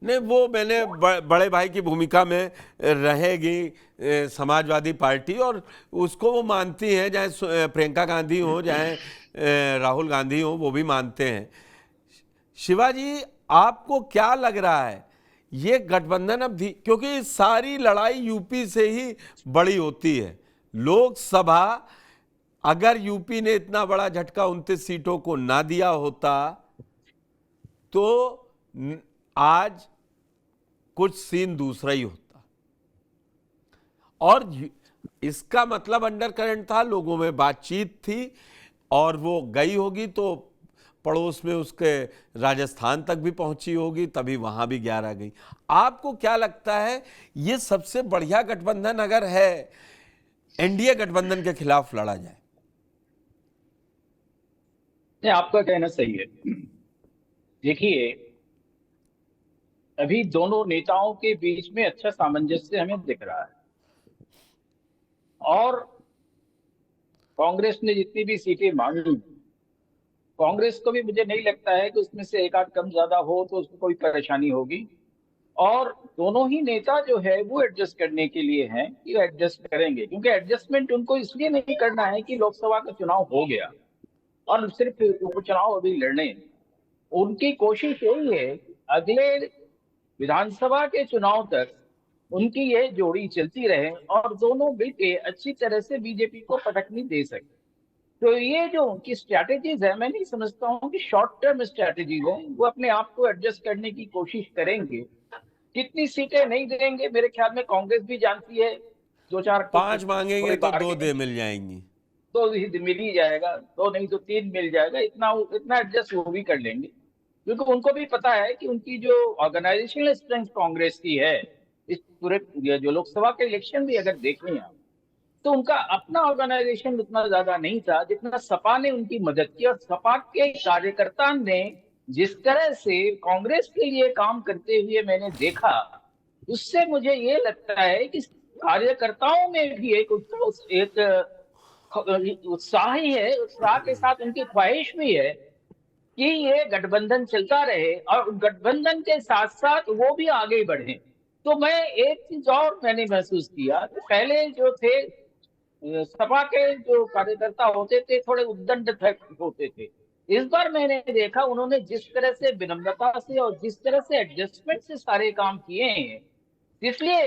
नहीं, वो मैंने बड़े भाई की भूमिका में रहेगी समाजवादी पार्टी, और उसको वो मानती हैं, चाहे प्रियंका गांधी हो, चाहे राहुल गांधी हो, वो भी मानते हैं। शिवाजी, आपको क्या लग रहा है ये गठबंधन अब क्योंकि सारी लड़ाई यूपी से ही बड़ी होती है, लोकसभा अगर यूपी ने इतना बड़ा झटका 29 सीटों को ना दिया होता तो आज कुछ सीन दूसरा ही होता। और इसका मतलब अंडर करंट था, लोगों में बातचीत थी, और वो गई होगी तो पड़ोस में उसके राजस्थान तक भी पहुंची होगी, तभी वहां भी 11 गई। आपको क्या लगता है ये सबसे बढ़िया गठबंधन अगर है, एनडीए गठबंधन के खिलाफ लड़ा जाए? नहीं, आपका कहना सही है। देखिए, अभी दोनों नेताओं के बीच में अच्छा सामंजस्य हमें दिख रहा है, और कांग्रेस ने जितनी भी सीटें मांगी, कांग्रेस को भी मुझे नहीं लगता है कि उसमें से एक आध कम ज्यादा हो तो उसको कोई परेशानी होगी। और दोनों ही नेता जो है वो एडजस्ट करने के लिए हैं कि वो एडजस्ट करेंगे, क्योंकि एडजस्टमेंट उनको इसलिए नहीं करना है कि लोकसभा का चुनाव हो गया और सिर्फ उपचुनाव अभी लड़ने। उनकी कोशिश यही है कि अगले विधानसभा के चुनाव तक उनकी ये जोड़ी चलती रहे और दोनों मिलकर अच्छी तरह से बीजेपी को पटकनी दे सके। तो ये जो उनकी स्ट्रैटेजीज है, मैं नहीं समझता हूँ कि शॉर्ट टर्म स्ट्रैटेजीज है। वो अपने आप को एडजस्ट करने की कोशिश करेंगे। कितनी सीटें नहीं देंगे, मेरे ख्याल में कांग्रेस भी जानती है, दो चार पांच मांगेंगे थोड़े तो दो दे बार्गेनिंग मिल जाएंगी। तो मिल ही जाएगा, दो नहीं तो तीन मिल जाएगा, इतना इतना एडजस्ट वो भी कर लेंगे। क्योंकि उनको भी पता है कि उनकी जो ऑर्गेनाइजेशनल स्ट्रेंथ कांग्रेस की है, इस पूरे जो लोकसभा के इलेक्शन भी अगर देखें आप, तो उनका अपना ऑर्गेनाइजेशन उतना ज्यादा नहीं था जितना सपा ने उनकी मदद की। और सपा के कार्यकर्ता ने जिस तरह से कांग्रेस के लिए काम करते हुए मैंने देखा, उससे मुझे ये लगता है कि कार्यकर्ताओं में भी एक उत्साह ही है। उत्साह के साथ उनकी ख्वाहिश भी है कि ये गठबंधन चलता रहे और गठबंधन के साथ साथ वो भी आगे बढ़े। तो मैं एक चीज और मैंने महसूस किया कि पहले जो थे सपा के जो कार्यकर्ता होते थे थोड़े उद्दंड होते थे। इस बार मैंने देखा उन्होंने जिस तरह से विनम्रता से और जिस तरह से एडजस्टमेंट से सारे काम किए हैं। इसलिए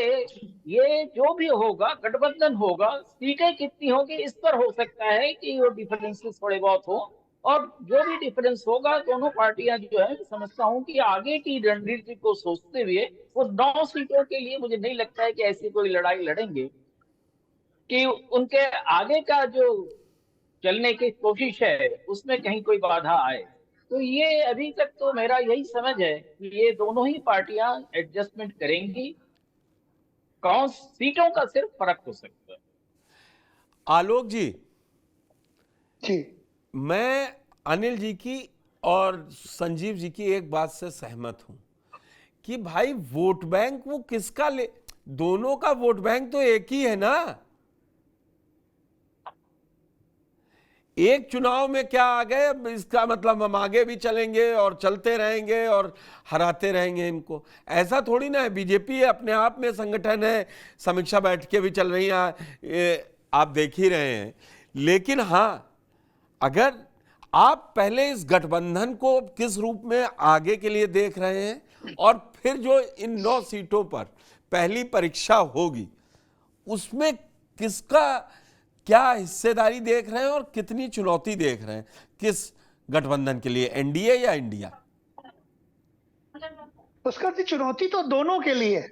ये जो भी होगा, गठबंधन होगा, सीटें कितनी होगी इस पर हो सकता है कि वो डिफरेंसेस थोड़े बहुत हो। और जो भी डिफरेंस होगा, दोनों पार्टियां जो है, समझता हूं कि आगे की रणनीति को सोचते हुए वो 9 सीटों के लिए मुझे नहीं लगता है कि ऐसी कोई लड़ाई लड़ेंगे कि उनके आगे का जो चलने की कोशिश है उसमें कहीं कोई बाधा आए। तो ये अभी तक तो मेरा यही समझ है कि ये दोनों ही पार्टियां एडजस्टमेंट करेंगी। कौन सीटों का सिर्फ फर्क हो सकता है। आलोक जी, जी मैं अनिल जी की और संजीव जी की एक बात से सहमत हूं कि भाई वोट बैंक वो किसका ले, दोनों का वोट बैंक तो एक ही है ना। एक चुनाव में क्या आ गए, अब इसका मतलब हम आगे भी चलेंगे और चलते रहेंगे और हराते रहेंगे इनको, ऐसा थोड़ी ना है। बीजेपी अपने आप में संगठन है, समीक्षा बैठकें भी चल रही हैं, आप देख ही रहे हैं। लेकिन हाँ, अगर आप पहले इस गठबंधन को किस रूप में आगे के लिए देख रहे हैं, और फिर जो इन 9 सीटों पर पहली परीक्षा होगी उसमें किसका क्या हिस्सेदारी देख रहे हैं और कितनी चुनौती देख रहे हैं किस गठबंधन के लिए, एनडीए या इंडिया? उसका चुनौती तो दोनों के लिए है।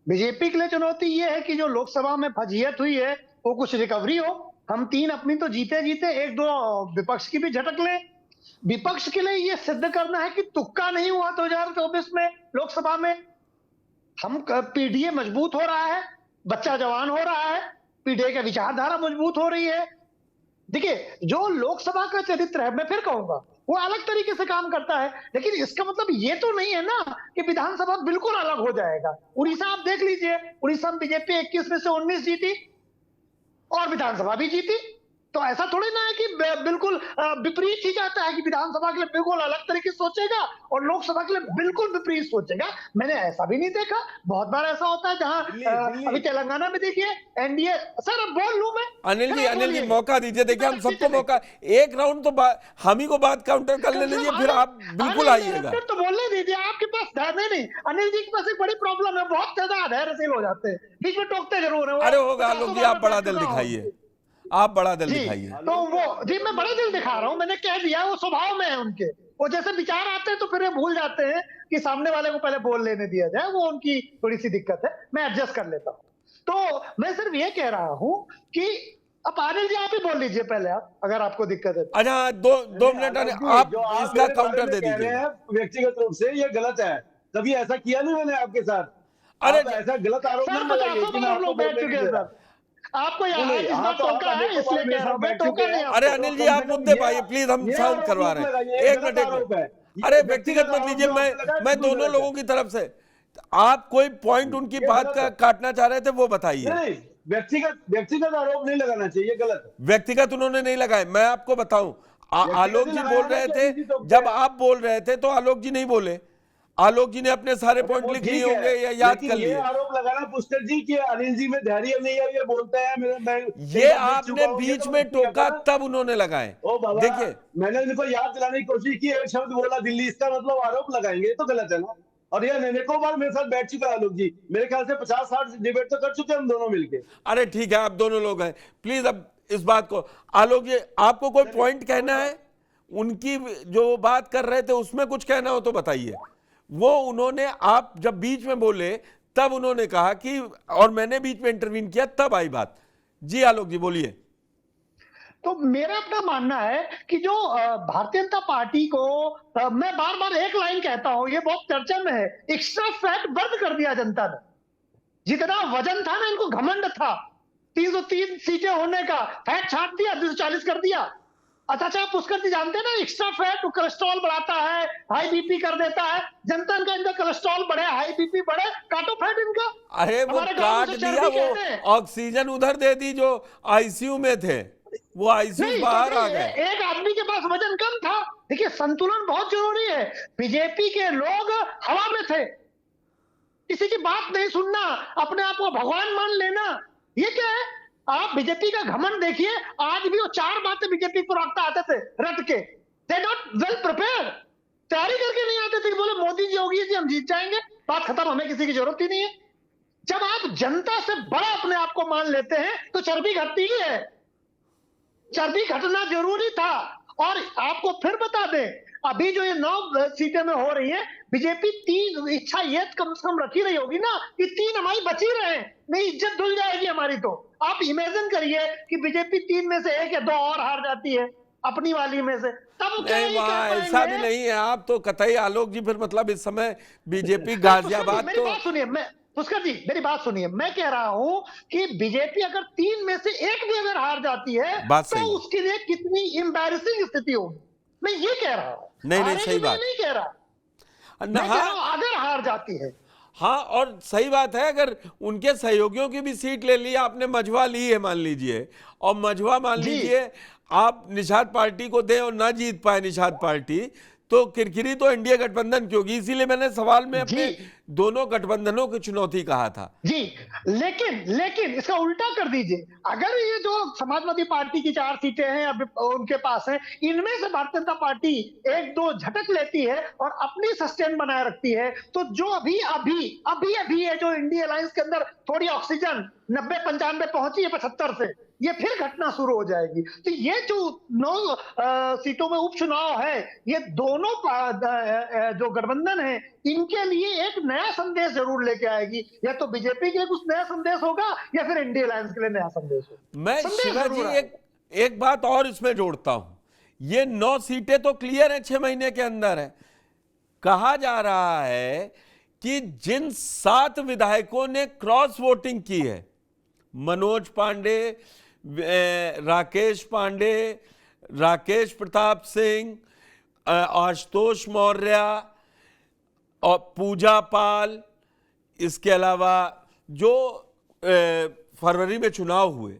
बीजेपी के लिए चुनौती ये है कि जो लोकसभा में फजीयत हुई है वो कुछ रिकवरी हो। हम 3 अपनी तो जीते जीते 1-2 विपक्ष की भी झटक लें। विपक्ष के लिए ये सिद्ध करना है कि तुक्का नहीं हुआ 2024 में लोकसभा में। हम पीडीए मजबूत हो रहा है, बच्चा जवान हो रहा है, पीडीए की विचारधारा मजबूत हो रही है। देखिए, जो लोकसभा का चरित्र है, मैं फिर कहूंगा, वो अलग तरीके से काम करता है। लेकिन इसका मतलब ये तो नहीं है ना कि विधानसभा बिल्कुल अलग हो जाएगा। उड़ीसा आप देख लीजिए, उड़ीसा में बीजेपी 21 में से 19 जीती और विधानसभा भी जीती। तो ऐसा थोड़ी ना है कि बिल्कुल विपरीत ही जाता है कि विधानसभा के लिए बिल्कुल अलग तरीके से सोचेगा और लोकसभा के लिए बिल्कुल विपरीत सोचेगा। मैंने ऐसा भी नहीं देखा। बहुत बार ऐसा होता है जहां अभी तेलंगाना में देखिए एनडीए। सर अब बोल लूं मैं? अनिल जी मौका दीजिए, देखिए हम सबको मौका, एक राउंड तो हम ही को बात काउंटर कर लेने दीजिए, फिर आप बिल्कुल आइएगा। तो बोलने दीजिए, आपके पास धैर्य नहीं। अनिल जी के पास एक बड़ी प्रॉब्लम है, बहुत ज्यादा धैर्यशील हो जाते हैं, बीच में टोकते जरूर है। अरे होगा आलोक जी, आप बड़ा दिल दिखाइए, आप बड़ा दिल दिखाइए। तो वो जी मैं बड़ा दिल दिखा रहा हूँ, मैंने कह दिया, वो स्वभाव में है उनके। वो जैसे विचार आते हैं तो फिर ये भूल जाते हैं कि सामने वाले को पहले बोल लेने दिया जाए, वो उनकी थोड़ी सी दिक्कत है, मैं एडजस्ट कर लेता हूँ। तो मैं सिर्फ ये कह रहा हूँ कि अब अनिल जी आप ही बोल लीजिए पहले, आप अगर आपको दिक्कत है। अच्छा दो मिनट आप इसका काउंटर दे दीजिए। व्यक्तिगत रूप से ये गलत है, कभी ऐसा किया नहीं मैंने आपके साथ। अरे ऐसा गलत आरोप नहीं लगाइए कि मैं आपको बैठ चुके हैं सर, आपको यहाँ इस बार टोका है इसलिए कह रहा हूँ, मैं टोका नहीं। अरे अनिल जी आप मुद्दे पाइए प्लीज, हम शांत करवा रहे हैं। एक मिनट, अरे व्यक्तिगत मत लीजिए, मैं दोनों लोगों की तरफ से, आप कोई पॉइंट उनकी बात का काटना चाह रहे थे वो बताइए। व्यक्तिगत आरोप नहीं लगाना चाहिए, गलत है। व्यक्तिगत उन्होंने नहीं लगाए, मैं आपको बताऊं, आलोक जी बोल रहे थे, जब आप बोल रहे थे तो आलोक जी नहीं बोले। आलोक जी ने अपने सारे पॉइंट लिख लिए होंगे या याद कर लिए। आरोप लगाना पुष्कर जी कि अनिल जी में धैर्य नहीं है, ये बोलते हैं ये आपने बीच में टोका तब उन्होंने लगाए। देखिए मैंने इनको याद दिलाने की कोशिश की, एक शब्द बोला दिल्ली, इसका मतलब आरोप लगाएंगे तो गलत है ना। और ये अनेकों बार मेरे साथ बैठ चुका है आलोक जी, मेरे ख्याल से 50-60 डिबेट तो कर चुके हैं हम दोनों मिलके। अरे ठीक है, आप दोनों लोग हैं, प्लीज अब इस बात को, आलोक जी आपको कोई पॉइंट कहना है, उनकी जो बात कर रहे थे उसमें कुछ कहना हो तो बताइए। वो उन्होंने, आप जब बीच में बोले तब उन्होंने कहा कि, और मैंने बीच में इंटरवीन किया तब आई बात। जी आलोक जी बोलिए। तो मेरा अपना मानना है कि जो भारतीय जनता पार्टी को मैं बार बार एक लाइन कहता हूं, ये बहुत चर्चा में है, एक्स्ट्रा फैट बंद कर दिया जनता ने। जितना वजन था ना, इनको घमंड था 303 सीटें होने का, फैट छाट दिया, 240 कर दिया। अच्छा पुष्कर जी जानते हैं ना, एक्स्ट्रा फैट कोलेस्ट्रॉल बढ़ाता है, हाई बीपी कर देता है। जनता इनका कोलेस्ट्रॉल बढ़े, हाई बीपी बढ़े, काटो फैट इनका। अरे वो काट दिया, वो ऑक्सीजन उधर दे दी जो आईसीयू में थे, वो आईसीयू बाहर आ गए। एक आदमी के पास वजन कम था। देखिए संतुलन बहुत जरूरी है। बीजेपी के लोग हवा में थे, किसी की बात नहीं सुनना, अपने आप को भगवान मान लेना, ये क्या है? आप बीजेपी का घमंड देखिए, आज भी वो 4 बातें बीजेपी को रखता आते थे रट के, दे नॉट वेल प्रिपेयर्ड, तैयारी करके नहीं आते थे। बोले मोदी जी योगी जी हम जीत जाएंगे, बात खत्म, हमें किसी की जरूरत ही नहीं है। जब आप जनता से बड़ा अपने आप को मान लेते हैं तो चर्बी घटती ही है, चर्बी घटना जरूरी था। और आपको फिर बता दें, अभी जो ये 9 सीटें में हो रही है, बीजेपी 3 इच्छा ये कम से कम रखी रही होगी ना कि 3 हमारी बची रहे, नहीं इज्जत धुल जाएगी हमारी। तो आप इमेजिन करिए कि बीजेपी 3 में से 1 या 2 और हार जाती है अपनी वाली में से, तब नहीं ऐसा भी नहीं है। आप तो कतई आलोक जी, फिर मतलब इस समय बीजेपी गाजियाबाद, मेरी बात सुनिए, पुष्कर जी मेरी बात सुनिए, मैं कह रहा हूं कि बीजेपी अगर 3 में से 1 भी अगर हार जाती है तो उसके लिए कितनी एम्बैरेसिंग स्थिति होगी, मैं ये कह रहा हूं। नहीं सही बात नहीं कह रहा, मैं कह रहा हूं अगर हार जाती है। हाँ, और सही बात है, अगर उनके सहयोगियों की भी सीट ले ली, आपने मझवा ली है मान लीजिए, और मझवा मान लीजिए आप निषाद पार्टी को दें और ना जीत पाए निषाद पार्टी, तो किरकिरी तो एनडीए गठबंधन की होगी। इसीलिए मैंने सवाल में अपने दोनों गठबंधनों की चुनौती कहा था जी। लेकिन इसका उल्टा कर दीजिए, अगर ये जो समाजवादी पार्टी की 4 सीटें हैं अब उनके पास हैं, इनमें से भारतीय जनता पार्टी 1-2 झटक लेती है और अपनी सस्टेन बनाए रखती है, तो जो अभी है जो इंडिया अलायंस के अंदर थोड़ी ऑक्सीजन 90-95 पहुंची है 75 से, ये फिर घटना शुरू हो जाएगी। तो ये जो 9 सीटों में उपचुनाव है, ये दोनों जो गठबंधन है इनके लिए एक नया संदेश जरूर लेके आएगी। या तो बीजेपी के लिए कुछ नया संदेश होगा या फिर इंडिया अलायंस के लिए नया संदेश होगा। मैं शिवा जी एक बात और इसमें जोड़ता हूं, ये 9 सीटें तो क्लियर है, 6 महीने के अंदर है। कहा जा रहा है कि जिन 7 विधायकों ने क्रॉस वोटिंग की है, मनोज पांडे, राकेश पांडे, राकेश प्रताप सिंह, आशुतोष मौर्य और पूजा पाल, इसके अलावा जो फरवरी में चुनाव हुए,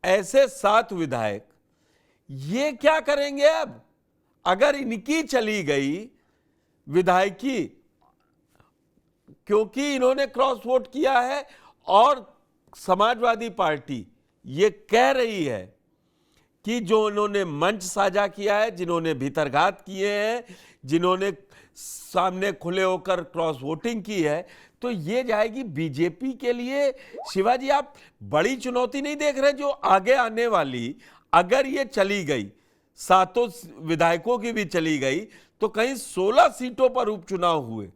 ऐसे 7 विधायक ये क्या करेंगे अब? अगर इनकी चली गई विधायकी, क्योंकि इन्होंने क्रॉस वोट किया है और समाजवादी पार्टी ये कह रही है कि जो उन्होंने मंच साझा किया है, जिन्होंने भीतरघात किए हैं, जिन्होंने सामने खुले होकर क्रॉस वोटिंग की है, तो ये जाएगी बीजेपी के लिए। शिवाजी, आप बड़ी चुनौती नहीं देख रहे जो आगे आने वाली, अगर ये चली गई, 7 विधायकों की भी चली गई, तो कहीं 16 सीटों पर उपचुनाव हुए